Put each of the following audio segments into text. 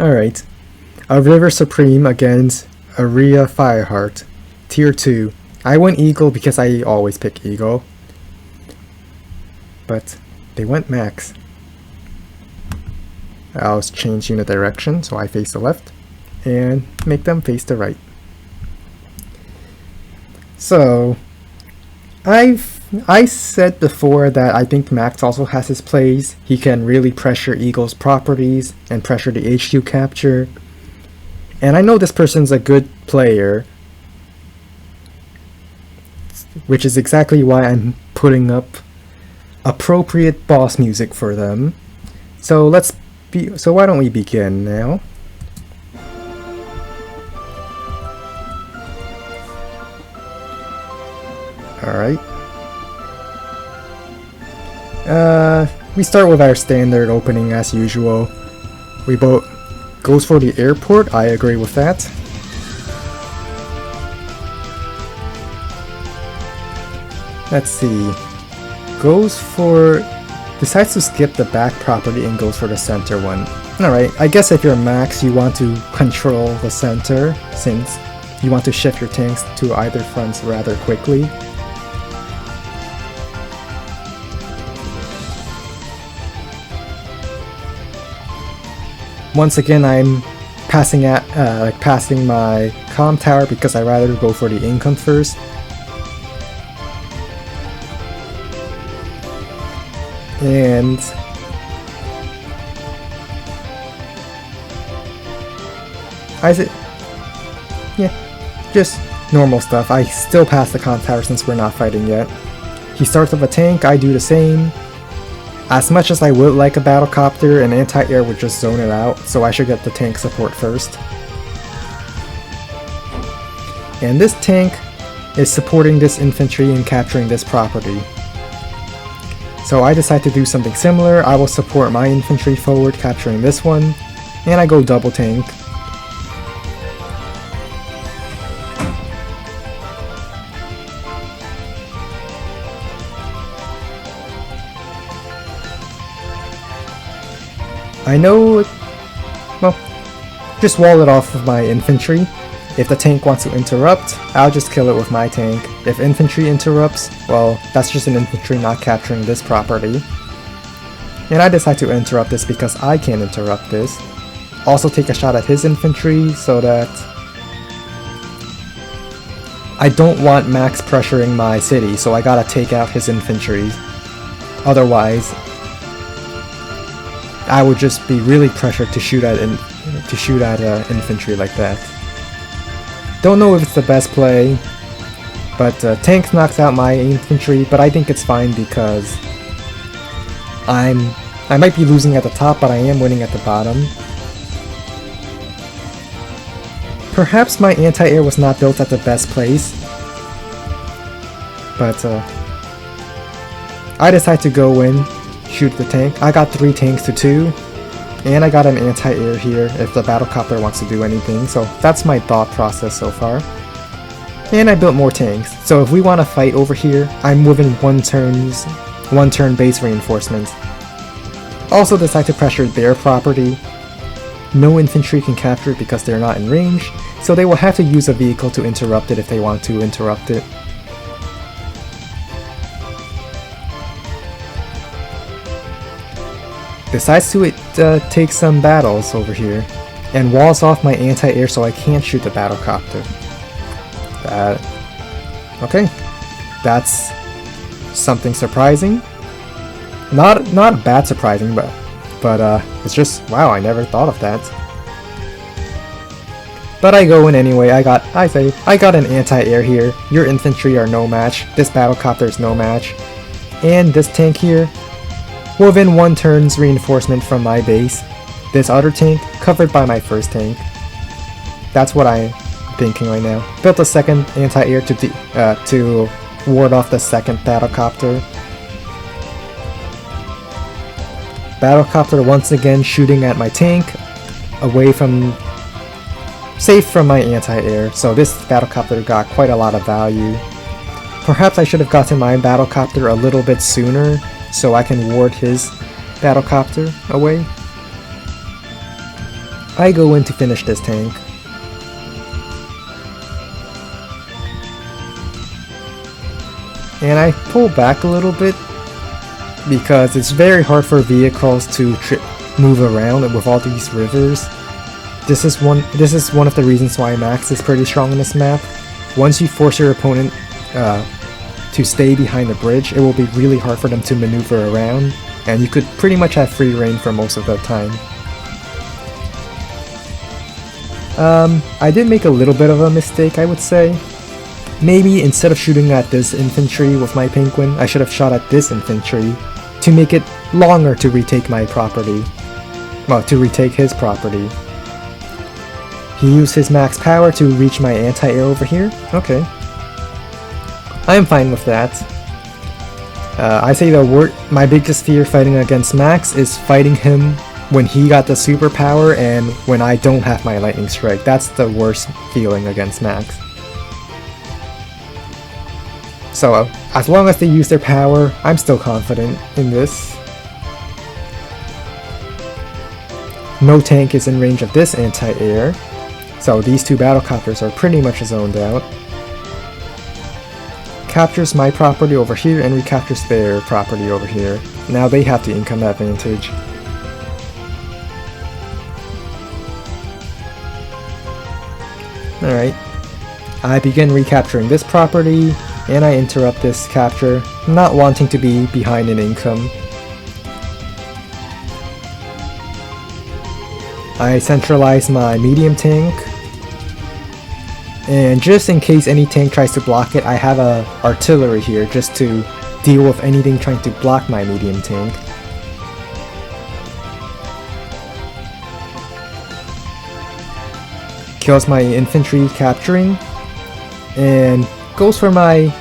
Alright. A River Supreme against AryaFireheart. Tier 2. I went Eagle because I always pick Eagle. But they went Max. I'll change unit direction so I face the left and make them face the right. So I said before that I think Max also has his plays. He can really pressure Eagle's properties and pressure the HQ capture. And I know this person's a good player, which is exactly why I'm putting up appropriate boss music for them. So why don't we begin now? Alright. We start with our standard opening as usual. We both goes for the airport, I agree with that. Let's see. Decides to skip the back property and goes for the center one. Alright, I guess if you're Max, you want to control the center, since you want to shift your tanks to either fronts rather quickly. Once again, I'm passing my comm tower because I'd rather go for the income first. And just normal stuff. I still pass the comm tower since we're not fighting yet. He starts with a tank, I do the same. As much as I would like a battlecopter, an anti-air would just zone it out, so I should get the tank support first. And this tank is supporting this infantry and capturing this property. So I decide to do something similar. I will support my infantry forward, capturing this one, and I go double tank. I know, well, just wall it off with my infantry. If the tank wants to interrupt, I'll just kill it with my tank. If infantry interrupts, well, that's just an infantry not capturing this property. And I decide to interrupt this because I can interrupt this. Also take a shot at his infantry so that I don't want Max pressuring my city, so I gotta take out his infantry. Otherwise, I would just be really pressured to shoot at infantry like that. Don't know if it's the best play, but tanks knocks out my infantry, but I think it's fine because I might be losing at the top, but I am winning at the bottom. Perhaps my anti-air was not built at the best place, but I decide to go in, shoot the tank. I got 3 tanks to 2. And I got an anti-air here if the battlecopter wants to do anything, so that's my thought process so far. And I built more tanks, so if we want to fight over here, I'm within one turn base reinforcements. Also decide to pressure their property. No infantry can capture it because they're not in range, so they will have to use a vehicle to interrupt it if they want to interrupt it. Decides to take some battles over here, and walls off my anti-air so I can't shoot the battlecopter. Okay, that's something surprising. Not bad surprising, but it's just, wow, I never thought of that. But I go in anyway. I got an anti-air here. Your infantry are no match. This battlecopter is no match, and this tank here, within one turn's reinforcement from my base. This other tank covered by my first tank. That's what I'm thinking right now. Built a second anti-air to ward off the second battlecopter. Battlecopter once again shooting at my tank, safe from my anti-air. So this battlecopter got quite a lot of value. Perhaps I should have gotten my battlecopter a little bit sooner, so I can ward his battlecopter away. I go in to finish this tank. And I pull back a little bit because it's very hard for vehicles to move around with all these rivers. This is one of the reasons why Max is pretty strong in this map. Once you force your opponent to stay behind the bridge, it will be really hard for them to maneuver around, and you could pretty much have free reign for most of the time. I did make a little bit of a mistake, I would say. Maybe instead of shooting at this infantry with my penguin, I should have shot at this infantry to make it longer to retake my property. Well, to retake his property. He used his max power to reach my anti-air over here? Okay. I am fine with that. I say my biggest fear fighting against Max is fighting him when he got the superpower and when I don't have my lightning strike. That's the worst feeling against Max. So as long as they use their power, I'm still confident in this. No tank is in range of this anti-air, so these two battlecopters are pretty much zoned out. Captures my property over here and recaptures their property over here. Now they have the income advantage. Alright. I begin recapturing this property, and I interrupt this capture, not wanting to be behind in income. I centralize my medium tank, and just in case any tank tries to block it, I have a artillery here just to deal with anything trying to block my medium tank. Kills my infantry capturing, and goes for my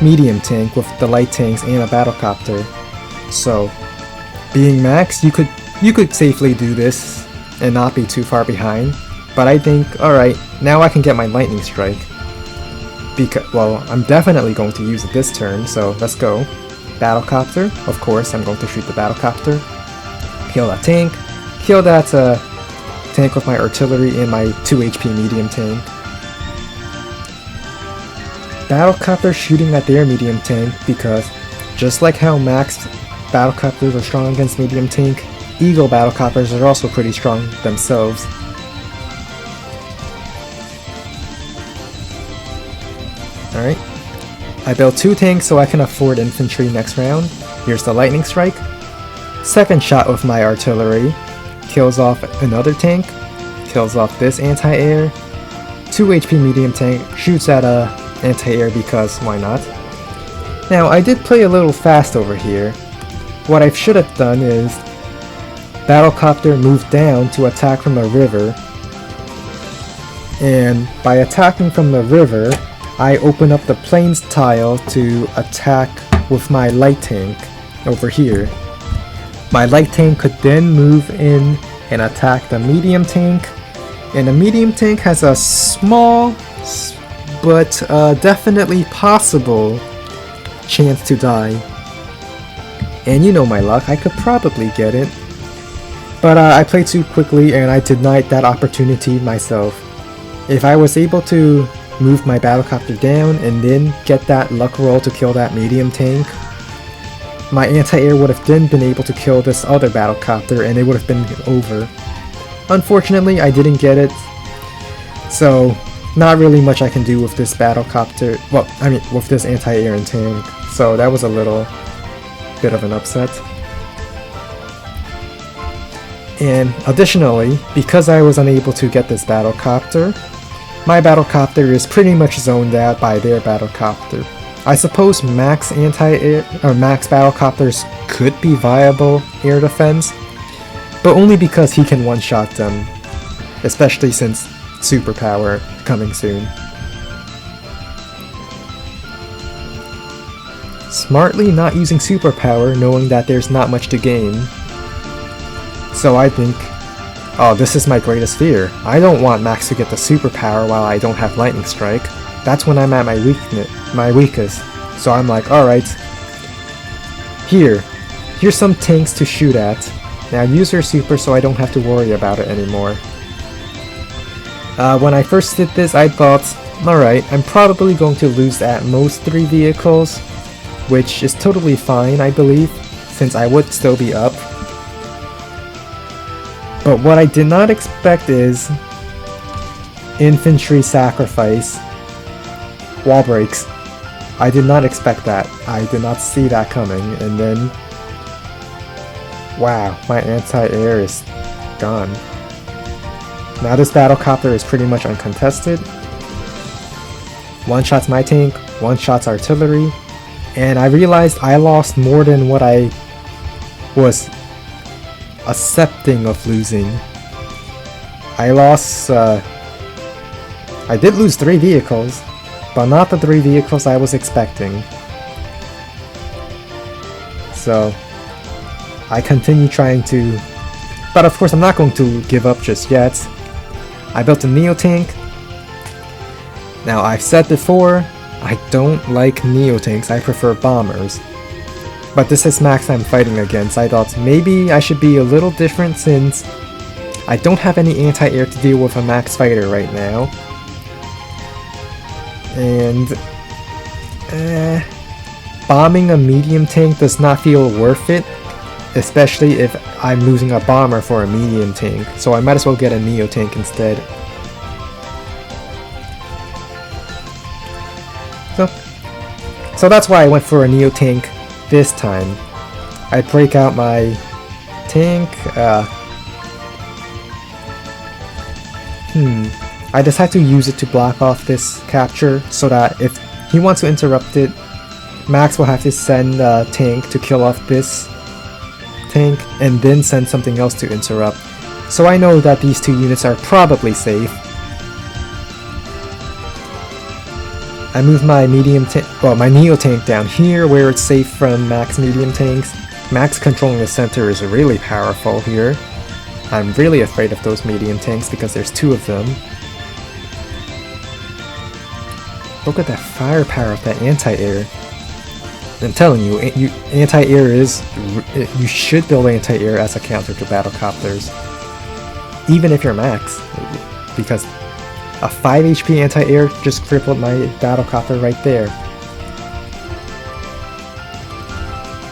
medium tank with the light tanks and a battlecopter. So, being Max, you could safely do this and not be too far behind. But I think, alright, now I can get my lightning strike. Well, I'm definitely going to use it this turn, so let's go. Battlecopter, of course, I'm going to shoot the battlecopter. Kill that tank. Kill that tank with my artillery and my 2 HP medium tank. Battlecopter shooting at their medium tank because, just like how Max battlecopters are strong against medium tank, Eagle battlecopters are also pretty strong themselves. Alright. I built 2 tanks so I can afford infantry next round. Here's the lightning strike. Second shot with my artillery. Kills off another tank. Kills off this anti-air. 2 HP medium tank. Shoots at a anti-air because why not? Now I did play a little fast over here. What I should have done is battlecopter moved down to attack from a river, and by attacking from the river I open up the plains tile to attack with my light tank over here. My light tank could then move in and attack the medium tank, and the medium tank has a small but definitely possible chance to die. And you know my luck, I could probably get it. But I played too quickly and I denied that opportunity myself. If I was able to move my battlecopter down and then get that luck roll to kill that medium tank, my anti-air would have then been able to kill this other battlecopter and it would have been over. Unfortunately, I didn't get it, so not really much I can do with this battlecopter, well, I mean with this anti-air and tank, so that was a little bit of an upset. And additionally, because I was unable to get this battlecopter, my battlecopter is pretty much zoned out by their battlecopter. I suppose max anti-air or max battlecopters could be viable air defense, but only because he can one-shot them, especially since superpower coming soon. Smartly not using superpower knowing that there's not much to gain. So I think, oh, this is my greatest fear. I don't want Max to get the superpower while I don't have lightning strike. That's when I'm at my weakest. So I'm like, alright, here's some tanks to shoot at. Now use your super so I don't have to worry about it anymore. When I first did this, I thought, alright, I'm probably going to lose at most 3 vehicles, which is totally fine, I believe, since I would still be up. But what I did not expect is infantry sacrifice, wall breaks. I did not expect that. I did not see that coming, and then wow, my anti-air is gone. Now this battlecopter is pretty much uncontested. One shot's my tank, one shot's artillery, and I realized I lost more than what I was accepting of losing. I lost, I did lose 3 vehicles, but not the 3 vehicles I was expecting. So I continue trying to, but of course I'm not going to give up just yet. I built a Neo tank. Now I've said before, I don't like Neo tanks, I prefer bombers. But this is Max I'm fighting against. I thought maybe I should be a little different since I don't have any anti-air to deal with a Max fighter right now. And bombing a medium tank does not feel worth it, especially if I'm losing a bomber for a medium tank, so I might as well get a Neo tank instead. So that's why I went for a Neo tank this time. I break out my tank. I decide to use it to block off this capture so that if he wants to interrupt it, Max will have to send a tank to kill off this tank and then send something else to interrupt. So I know that these 2 units are probably safe. I move my medium tank, well, my Neo tank down here where it's safe from Max medium tanks. Max controlling the center is really powerful here. I'm really afraid of those medium tanks because there's 2 of them. Look at that firepower of that anti-air. I'm telling you, anti-air is, you should build anti-air as a counter to battlecopters. Even if you're Max, because a 5 HP anti-air just crippled my battlecopter right there.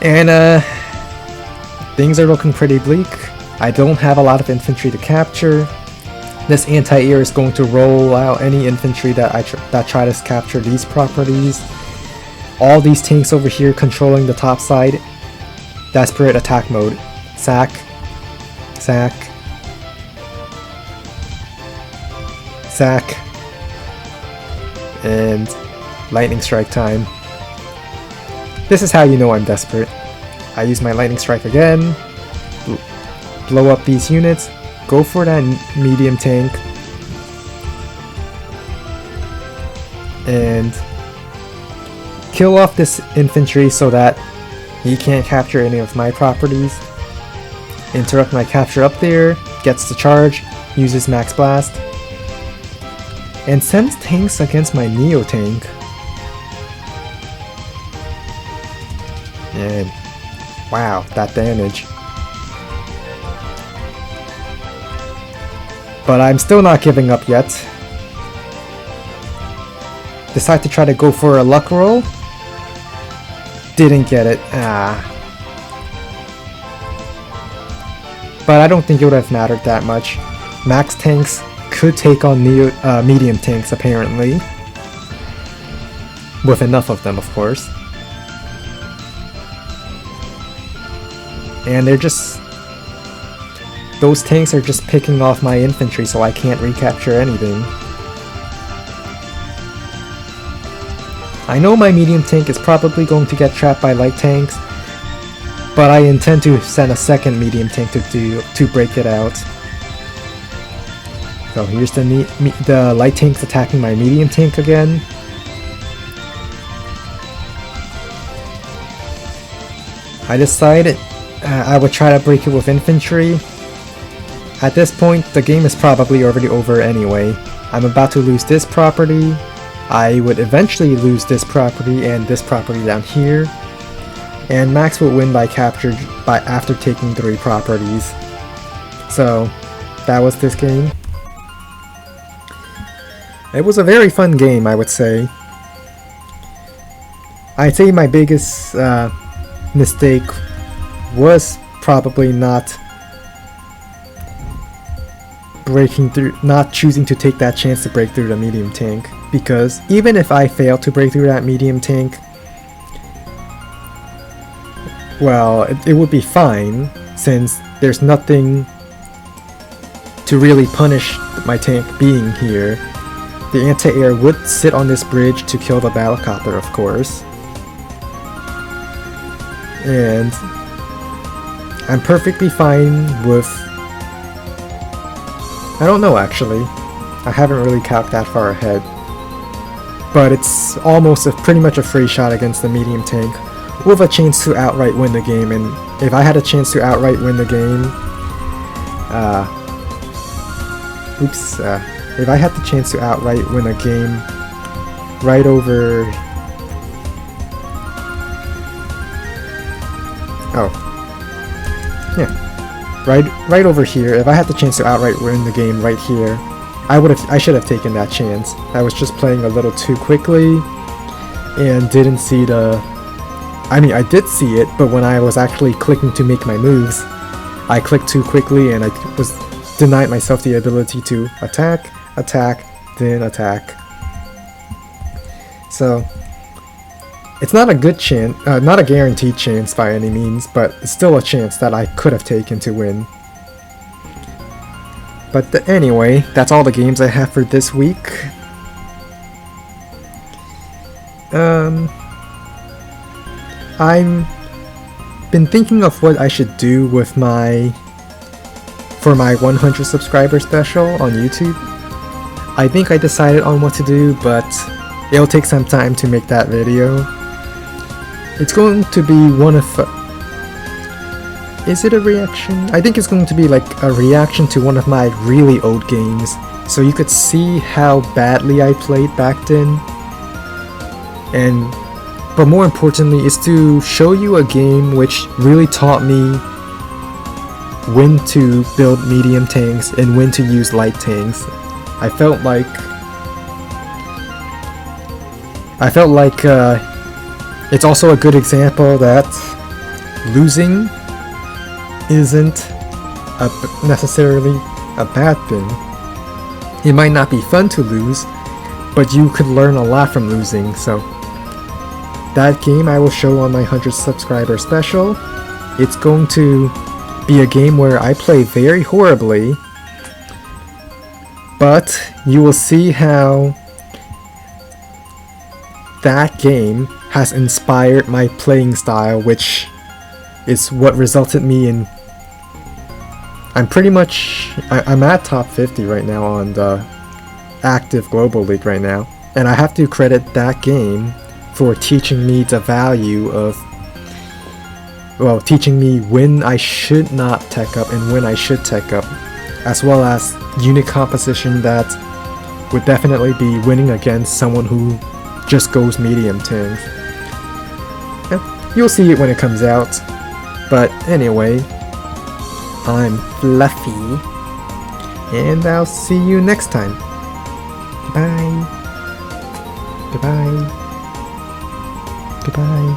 And things are looking pretty bleak. I don't have a lot of infantry to capture. This anti-air is going to roll out any infantry that try to capture these properties. All these tanks over here controlling the top side. Desperate attack mode. Sack. Sack. Sack. And lightning strike time. This is how you know I'm desperate. I use my lightning strike again. Blow up these units. Go for that medium tank. And kill off this infantry so that he can't capture any of my properties. Interrupt my capture up there. Gets the charge. Uses max blast. And sends tanks against my Neo tank. And wow, that damage. But I'm still not giving up yet. Decide to try to go for a luck roll. Didn't get it. But I don't think it would have mattered that much. Max tanks could take on medium tanks apparently. With enough of them, of course. And they're just... those tanks are just picking off my infantry so I can't recapture anything. I know my medium tank is probably going to get trapped by light tanks, but I intend to send a second medium tank to break it out. So here's the light tanks attacking my medium tank again. I decided I would try to break it with infantry. At this point, the game is probably already over anyway. I'm about to lose this property. I would eventually lose this property and this property down here. And Max will win by capture after taking 3 properties. So, that was this game. It was a very fun game, I would say. I'd say my biggest mistake was probably not choosing to take that chance to break through the medium tank, because even if I failed to break through that medium tank, well, it would be fine, since there's nothing to really punish my tank being here. The anti-air would sit on this bridge to kill the battlecopter, of course. And I'm perfectly fine with... I don't know, actually. I haven't really calculated that far ahead. But it's almost pretty much a free shot against the medium tank, with a chance to outright win the game. And if I had a chance to outright win the game... if I had the chance to outright win a game right over... Right over here, if I had the chance to outright win the game right here, I should have taken that chance. I was just playing a little too quickly and didn't see the... I mean, I did see it, but when I was actually clicking to make my moves, I clicked too quickly and I was denied myself the ability to attack, then attack. So, it's not a good chance, not a guaranteed chance by any means, but it's still a chance that I could have taken to win. But anyway, that's all the games I have for this week. I'm been thinking of what I should do with for my 100 subscriber special on YouTube. I think I decided on what to do, but it'll take some time to make that video. It's going to be one of... is it a reaction? I think it's going to be like a reaction to one of my really old games, so you could see how badly I played back then. But more importantly, is to show you a game which really taught me when to build medium tanks and when to use light tanks. I felt like it's also a good example that losing isn't necessarily a bad thing. It might not be fun to lose, but you could learn a lot from losing. So that game I will show on my 100 subscriber special. It's going to be a game where I play very horribly, but you will see how that game has inspired my playing style, which is what resulted me in... I'm at top 50 right now on the active global league right now, and I have to credit that game for teaching me the value of... well, teaching me when I should not tech up and when I should tech up, as well as unit composition that would definitely be winning against someone who just goes medium tanks. Yeah, you'll see it when it comes out. But anyway, I'm Fluffy, and I'll see you next time. Goodbye. Goodbye. Goodbye.